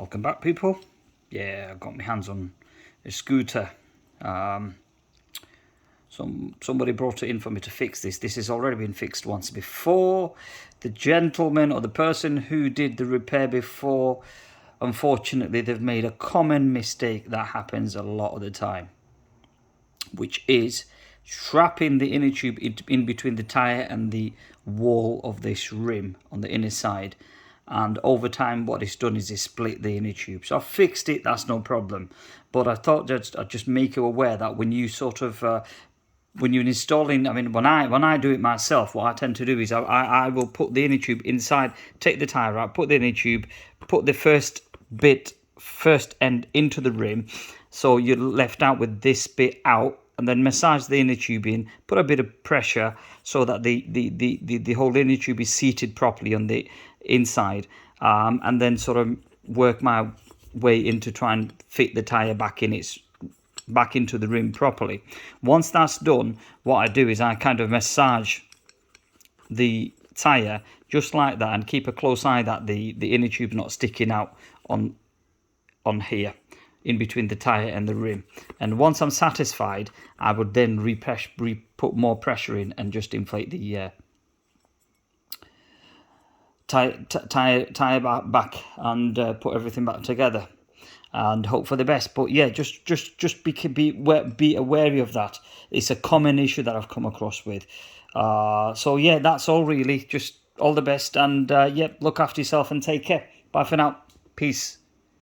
Welcome back, people. Yeah, I got my hands on a scooter. Somebody brought it in for me to fix this. This has already been fixed once before. The gentleman or the person who did the repair before, unfortunately, they've made a common mistake that happens a lot of the time, which is strapping the inner tube in between the tyre and the wall of this rim on the inner side. And over time, what it's done is it's split the inner tube. So I fixed it, that's no problem. But I thought that I'd just make you aware that when you sort of, when you're installing, I mean, when I do it myself, what I tend to do is I will put the inner tube inside, take the tyre out, put the inner tube, put the first end into the rim. So you're left out with this bit out, and then massage the inner tube in, put a bit of pressure so that the whole inner tube is seated properly on the inside, and then sort of work my way in to try and fit the tyre back into the rim properly. Once that's done, what I do is I kind of massage the tyre just like that and keep a close eye that the inner tube not sticking out on here in between the tyre and the rim. And once I'm satisfied, I would then put more pressure in and just inflate the tyre back and put everything back together and hope for the best. But yeah, just be wary of that. It's a common issue that I've come across with. So yeah, that's all really. Just all the best, and yeah, look after yourself and take care. Bye for now. Peace.